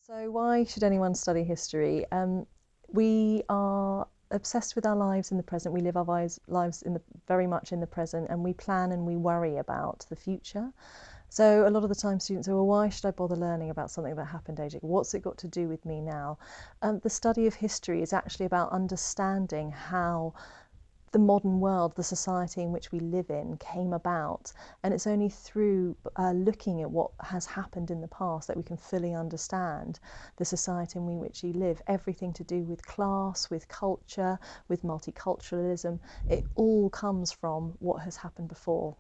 So why should anyone study history? We are obsessed with our lives in the present. We live our lives very much in the present, and we plan and we worry about the future. So a lot of the time students say, well, why should I bother learning about something that happened ages ago? What's it got to do with me now? The study of history is actually about understanding how the modern world, the society in which we live in, came about. And it's only through looking at what has happened in the past that we can fully understand the society in which we live. Everything to do with class, with culture, with multiculturalism, it all comes from what has happened before.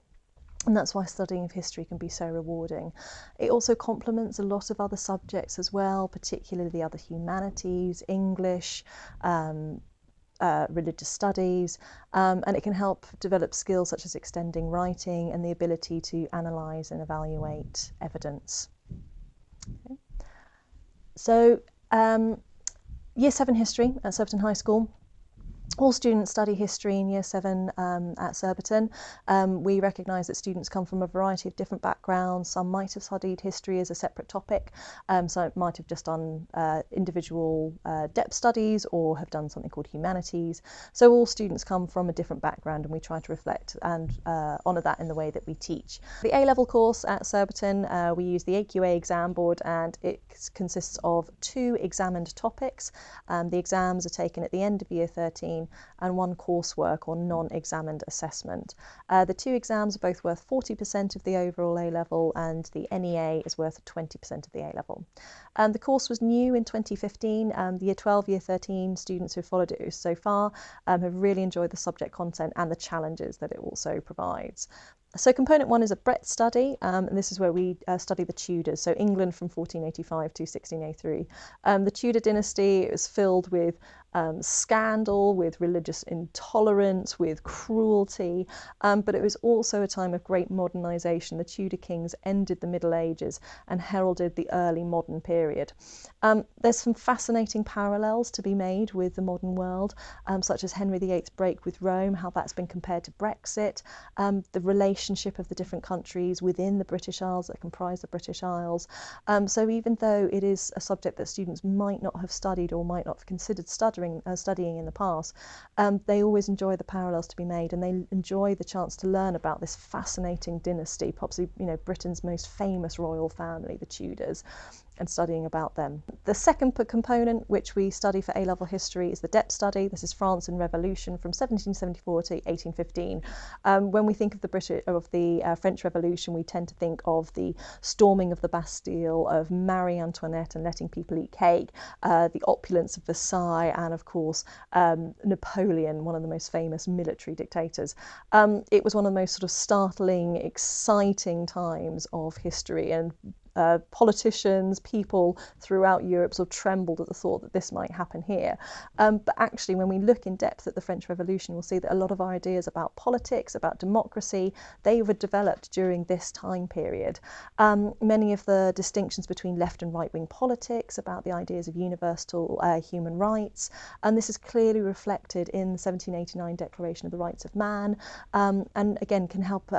And that's why studying of history can be so rewarding. It also complements a lot of other subjects as well, particularly the other humanities, English, religious studies, and it can help develop skills such as extending writing and the ability to analyse and evaluate evidence. Okay. So Year 7 history at Surbiton High School. All students study history in Year 7 at Surbiton. We recognise that students come from a variety of different backgrounds. Some might have studied history as a separate topic, so it might have just done individual depth studies or have done something called humanities. So all students come from a different background, and we try to reflect and honour that in the way that we teach. The A-level course at Surbiton, we use the AQA exam board, and it consists of 2 examined topics. The exams are taken at the end of Year 13 and 1 coursework or non-examined assessment. The 2 exams are both worth 40% of the overall A-level, and the NEA is worth 20% of the A-level. The course was new in 2015. The Year 12, Year 13 students who have followed it so far have really enjoyed the subject content and the challenges that it also provides. So component 1 is a breadth study, and this is where we study the Tudors, so England from 1485 to 1603. The Tudor dynasty is filled with scandal, with religious intolerance, with cruelty, but it was also a time of great modernisation. The Tudor kings ended the Middle Ages and heralded the early modern period. There's some fascinating parallels to be made with the modern world, such as Henry VIII's break with Rome, how that's been compared to Brexit, the relationship of the different countries within the British Isles that comprise the British Isles. So even though it is a subject that students might not have studied or might not have considered studying in the past, they always enjoy the parallels to be made, and they enjoy the chance to learn about this fascinating dynasty, possibly Britain's most famous royal family, the Tudors, and studying about them. The second component, which we study for A-level history, is the depth study. This is France and Revolution from 1774 to 1815. When we think of the French Revolution, we tend to think of the storming of the Bastille, of Marie Antoinette and letting people eat cake, the opulence of Versailles, and of course Napoleon, one of the most famous military dictators. It was one of the most sort of startling, exciting times of history, and politicians, people throughout Europe sort of trembled at the thought that this might happen here. But actually, when we look in depth at the French Revolution, we'll see that a lot of our ideas about politics, about democracy, they were developed during this time period. Many of the distinctions between left and right-wing politics, about the ideas of universal human rights, and this is clearly reflected in the 1789 Declaration of the Rights of Man, and again can help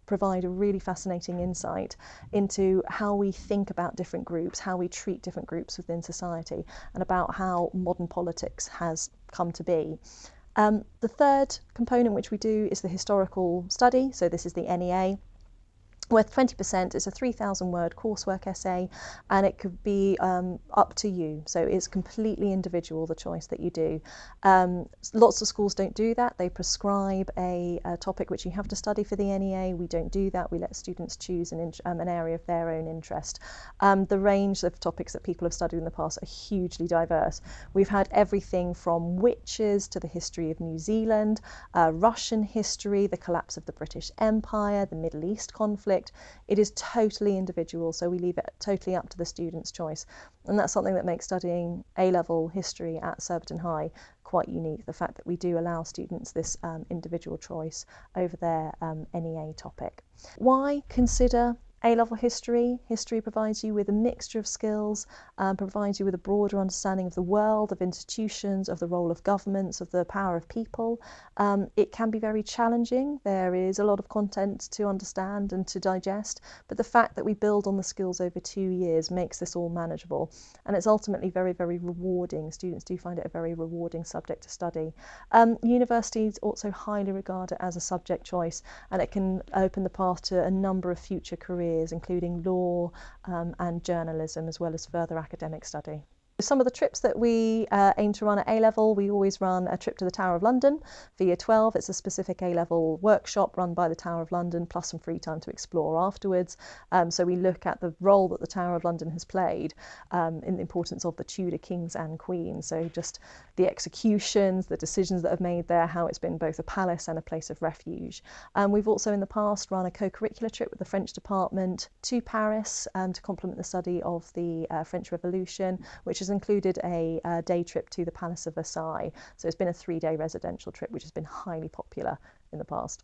provide a really fascinating insight into how we think about different groups, how we treat different groups within society, and about how modern politics has come to be. The third component which we do is the historical study, so this is the NEA. Worth 20%, it's a 3,000-word coursework essay, and it could be up to you. So it's completely individual, the choice that you do. Lots of schools don't do that. They prescribe a topic which you have to study for the NEA. We don't do that. We let students choose an area of their own interest. The range of topics that people have studied in the past are hugely diverse. We've had everything from witches to the history of New Zealand, Russian history, the collapse of the British Empire, the Middle East conflict. It is totally individual, so we leave it totally up to the student's choice. And that's something that makes studying A-level history at Surbiton High quite unique, the fact that we do allow students this individual choice over their NEA topic. Why consider A-level history. History provides you with a mixture of skills, provides you with a broader understanding of the world, of institutions, of the role of governments, of the power of people. It can be very challenging. There is a lot of content to understand and to digest, but the fact that we build on the skills over 2 years makes this all manageable. And it's ultimately very, very rewarding. Students do find it a very rewarding subject to study. Universities also highly regard it as a subject choice, and it can open the path to a number of future careers, including law and journalism, as well as further academic study. Some of the trips that we aim to run at A-level, we always run a trip to the Tower of London for Year 12. It's a specific A-level workshop run by the Tower of London, plus some free time to explore afterwards. So we look at the role that the Tower of London has played in the importance of the Tudor kings and queens. So just the executions, the decisions that have made there, how it's been both a palace and a place of refuge. We've also in the past run a co-curricular trip with the French department to Paris to complement the study of the French Revolution, which has included a day trip to the Palace of Versailles. So it's been a 3-day residential trip, which has been highly popular in the past.